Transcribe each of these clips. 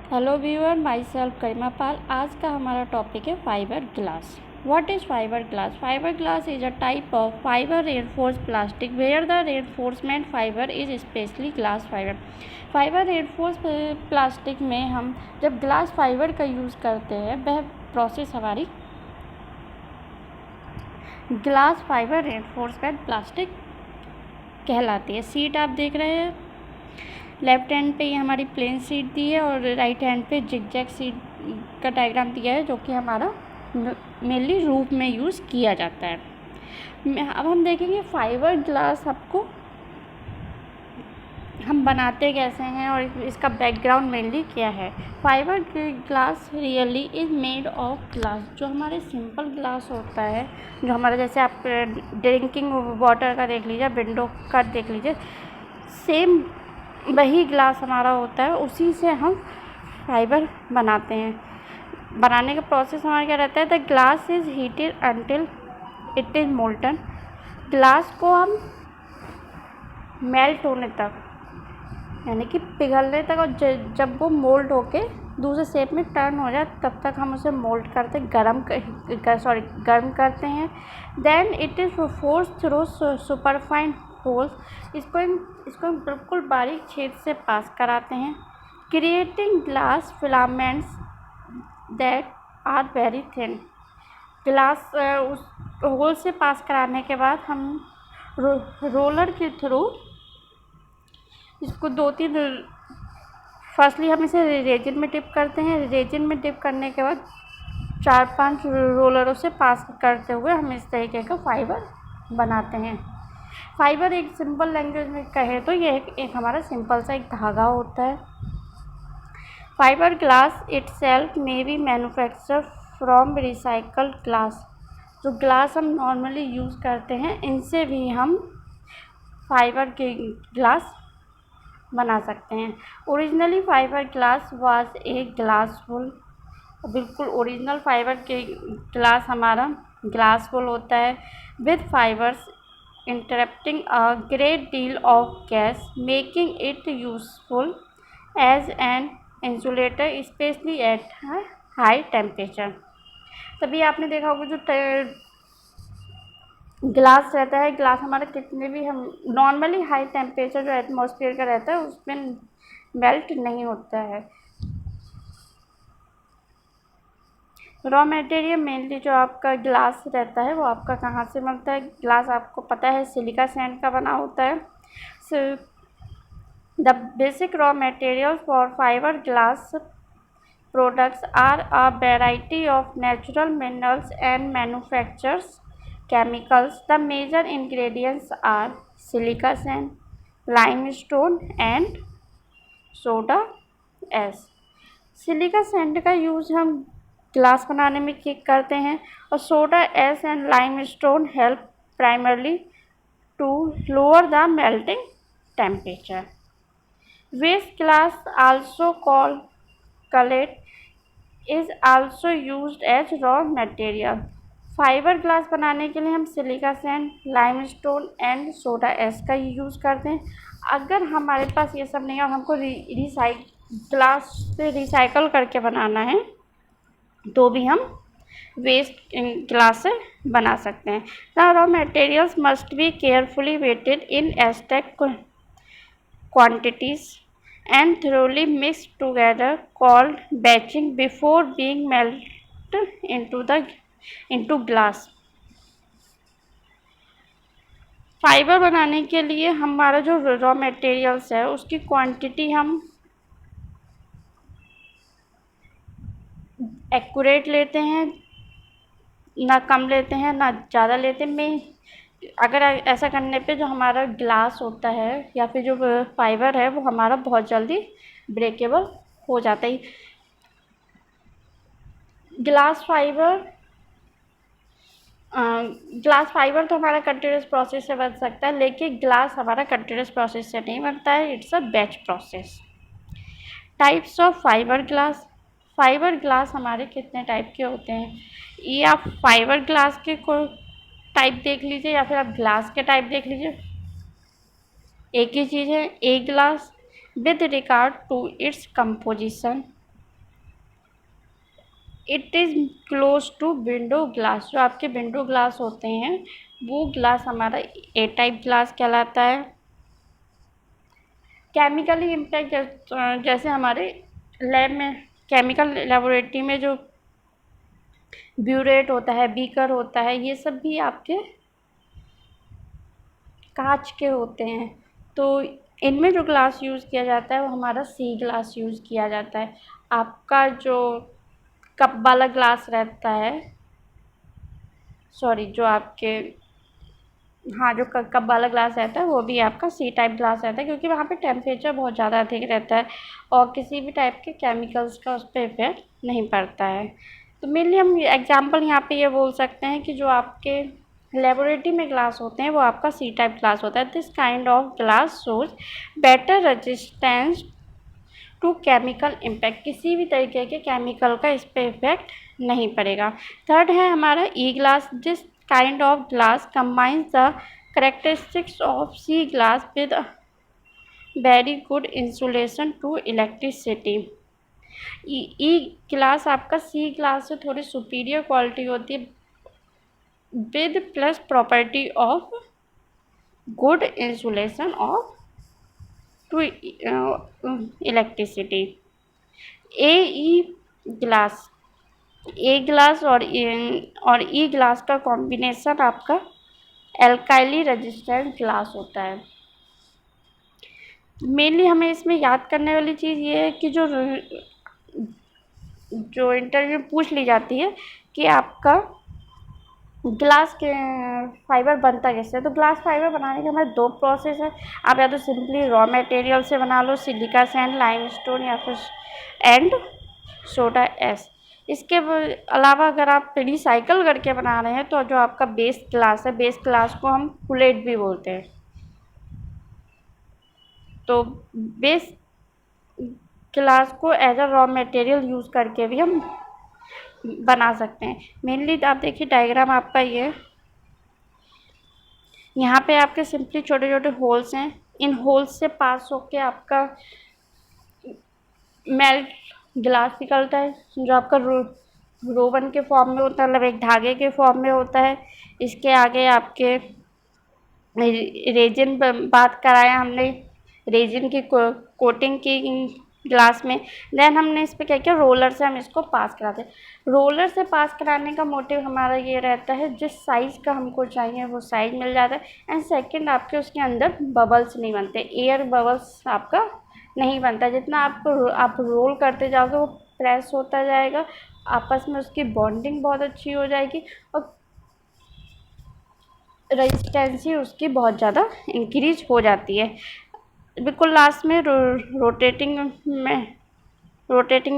Hello viewer, myself Karima Pal. आज का हमारा टॉपिक है fibre glass. What is fibre glass? Fibre glass is a type of fibre reinforce plastic where the reinforcement fibre is specially glass fibre. Fibre reinforce plastic में हम जब glass fibre का use करते हैं वह प्रोसेस हमारी glass fibre reinforcement plastic कहलाती है। सीट आप देख रहे हैं, लेफ्ट हैंड पे ये हमारी प्लेन सीट दी है और राइट हैंड पे जिगजैग सीट का डायग्राम दिया है, जो कि हमारा मेनली रूफ में यूज़ किया जाता है। अब हम देखेंगे फाइबर ग्लास आपको हम बनाते कैसे हैं और इसका बैकग्राउंड मेनली क्या है। Fibre glass really is made of glass. जो हमारे सिंपल ग्लास होता है, जो हमारा जैसे आप ड्रिंकिंग वाटर का देख लीजिए, विंडो का देख लीजिए, सेम वही ग्लास हमारा होता है, उसी से हम फाइबर बनाते हैं। बनाने का प्रोसेस हमारा क्या रहता है? The glass is heated until it is molten. Glass को हम मेल्ट होने तक, यानी कि पिघलने तक, और जब वो मोल्ड होके दूसरे शेप में टर्न हो जाए तब तक हम उसे मोल्ड करते, गर्म करते हैं। Then it is force through superfine holes. इसको हम बिल्कुल बारीक छेद से पास कराते हैं, creating glass filaments that are very thin. Glass उस होल से पास कराने के बाद हम रोलर के थ्रू इसको फर्स्टली हम इसे रेजिन में डिप करते हैं। रेजिन में डिप करने के बाद 4-5 रोलरों से पास करते हुए हम इस तरीके का फाइबर बनाते हैं। फाइबर एक सिंपल लैंग्वेज में कहे तो ये एक हमारा सिंपल सा एक धागा होता है। Fibre glass itself may be manufacture from recycled glass. जो ग्लास हम नॉर्मली यूज़ करते हैं, इनसे भी हम फाइबर के ग्लास बना सकते हैं। Originally fibre glass was a glass full. बिल्कुल ओरिजिनल फाइबर के ग्लास हमारा ग्लास फुल होता है, with fibres interrupting a great deal of gas, making it useful as an insulator specially at high temperature. तभी आपने देखा होगा जो ग्लास रहता है, ग्लास हमारा कितने भी हम नॉर्मली हाई टेम्परेचर जो एटमॉस्फेयर का रहता है उसमें मेल्ट नहीं होता है। रॉ मटेरियल मेनली जो आपका ग्लास रहता है वो आपका कहाँ से बनता है? ग्लास आपको पता है सिलिका सैंड का बना होता है। The basic raw material for fibre glass products are a variety of natural minerals and manufactures chemicals. The major ingredients are silica sand, limestone and soda ash. Silica sand का use हम glass बनाने में करते हैं, और soda ash and limestone help primarily to lower the melting temperature. Waste glass also called cullet is also used as raw material. Fibre glass बनाने के लिए हम silica sand, limestone and soda ash का यूज़ करते हैं। अगर हमारे पास ये सब नहीं है और हमको ग्लास से रिसाइकल करके बनाना है तो भी हम वेस्ट ग्लास से बना सकते हैं। The raw materials must be carefully weighted in एस्टेक quantities and thoroughly mixed together called batching before being melted into glass. Fibre बनाने के लिए हमारा जो रॉ मटेरियल्स है उसकी क्वांटिटी हम एक्यूरेट लेते हैं, ना कम लेते हैं ना ज़्यादा लेते हैं। अगर ऐसा करने पे जो हमारा ग्लास होता है या फिर जो फाइबर है वो हमारा बहुत जल्दी ब्रेकेबल हो जाता है। ग्लास फाइबर तो हमारा कंटिन्यूस प्रोसेस से बन सकता है, लेकिन ग्लास हमारा कंटिन्यूस प्रोसेस से नहीं बनता है, it's a batch process. Types of fibre glass. Fibre glass हमारे कितने टाइप के होते हैं? ये आप फाइबर ग्लास के कोई टाइप देख लीजिए या फिर आप ग्लास के टाइप देख लीजिए, एक ही चीज़ है। A glass with regard to its composition it is close to window glass. जो आपके विंडो ग्लास होते हैं वो ग्लास हमारा ए टाइप ग्लास कहलाता है। केमिकली इम्पैक्ट जैसे हमारे लैब में केमिकल लेबोरेटरी में जो ब्यूरेट होता है, बीकर होता है, ये सब भी आपके कांच के होते हैं। तो इनमें जो ग्लास यूज़ किया जाता है वो हमारा सी ग्लास यूज़ किया जाता है। आपका जो कप वाला ग्लास रहता है, सॉरी जो आपके हाँ जो कप वाला ग्लास रहता है वो भी आपका सी टाइप ग्लास रहता है, क्योंकि वहाँ पे टेम्परेचर बहुत ज़्यादा अधिक रहता है और किसी भी टाइप के केमिकल्स का उस पर इफेक्ट नहीं पड़ता है। तो मेनली हम एग्जांपल यहाँ पे ये बोल सकते हैं कि जो आपके लेबोरेटरी में ग्लास होते हैं वो आपका सी टाइप ग्लास होता है। This kind of glass shows better resistance to chemical impact. किसी भी तरीके के केमिकल का इस पर इफेक्ट नहीं पड़ेगा। थर्ड है हमारा E glass. This kind of glass combines the characteristics of C glass with very good insulation to electricity. E glass आपका सी ग्लास से थोड़ी सुपीरियर क्वालिटी होती है with plus property of good insulation of to electricity. Glass A glass और E glass का combination आपका एल्काइली resistant glass होता है। मेनली हमें इसमें याद करने वाली चीज़ ये है कि जो इंटरव्यू में पूछ ली जाती है कि आपका ग्लास के फाइबर बनता कैसे है। तो ग्लास फाइबर बनाने के हमारे दो प्रोसेस है। आप या तो सिंपली रॉ मटेरियल से बना लो, सिलिका सैंड, लाइमस्टोन या फिर एंड सोडा एस। इसके अलावा अगर आप रिसाइकल करके बना रहे हैं तो जो आपका बेस ग्लास है, बेस ग्लास को हम कुलेट भी बोलते हैं। तो बेस ग्लास को as a raw material use करके भी हम बना सकते हैं। मेनली आप देखिए डायग्राम आपका ये, यहाँ पे आपके सिंपली छोटे छोटे होल्स हैं। इन होल्स से पास होके आपका मेल्ट ग्लास निकलता है जो आपका रोवन के फॉर्म में होता है, मतलब एक धागे के फॉर्म में होता है। इसके आगे आपके रेजिन बात कराया हमने, रेजिन की कोटिंग की ग्लास में। देन हमने इस पर क्या किया, रोलर से हम इसको पास कराते हैं। रोलर से पास कराने का मोटिव हमारा ये रहता है जिस साइज़ का हमको चाहिए वो साइज़ मिल जाता है। एंड सेकंड आपके उसके अंदर बबल्स नहीं बनते, एयर बबल्स आपका नहीं बनता। जितना आप रोल करते जाओगे वो प्रेस होता जाएगा, आपस में उसकी बॉन्डिंग बहुत अच्छी हो जाएगी और रेजिस्टेंसी उसकी बहुत ज़्यादा इंक्रीज हो जाती है। बिल्कुल लास्ट में रोटेटिंग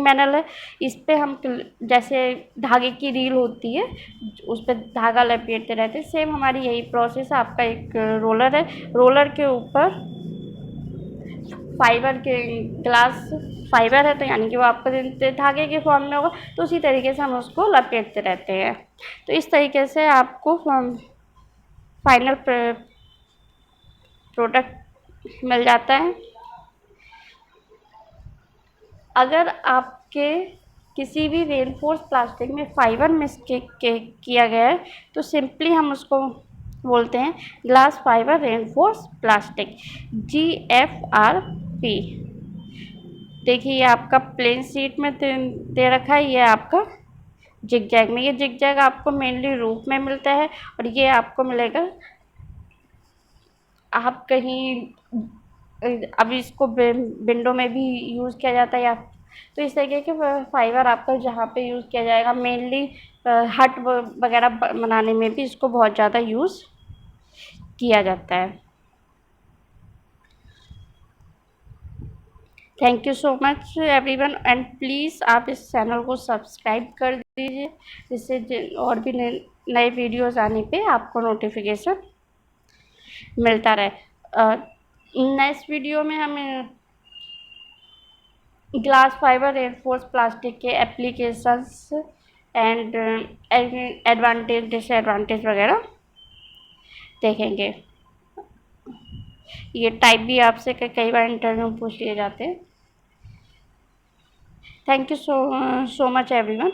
मैनल है। इस पे हम जैसे धागे की रील होती है उस पर धागा लपेटते रहते हैं, सेम हमारी यही प्रोसेस है। आपका एक रोलर है, रोलर के ऊपर फाइबर के ग्लास फाइबर है तो यानी कि वो आपका धागे के फॉर्म में होगा, तो उसी तरीके से हम उसको लपेटते रहते हैं। तो इस तरीके से आपको फाइनल प्रोडक्ट मिल जाता है। अगर आपके किसी भी रेनफोर्स प्लास्टिक में फाइबर मिस्टेक किया गया है तो सिंपली हम उसको बोलते हैं glass fibre reinforce plastic, GFRP। देखिए ये आपका प्लेन शीट में दे रखा है, ये आपका जिगजैग में। ये जिगजैग आपको मेनली रूफ में मिलता है और ये आपको मिलेगा आप कहीं, अभी इसको विंडो में भी यूज़ किया जाता है या तो इस तरीके के फाइबर आपका जहाँ पे यूज़ किया जाएगा। मेनली हट वगैरह बनाने में भी इसको बहुत ज़्यादा यूज़ किया जाता है। Thank you so much everyone and please आप इस चैनल को सब्सक्राइब कर दीजिए जिससे और भी नए वीडियोज़ आने पे आपको नोटिफिकेशन मिलता रहे। नेक्स्ट वीडियो में हमें ग्लास फाइबर रेनफोर्स प्लास्टिक के एप्लीकेशंस एंड एडवांटेज डिसएडवांटेज वगैरह देखेंगे। ये टाइप भी आपसे कई बार इंटरव्यू में पूछ लिए जाते हैं। Thank you so much everyone.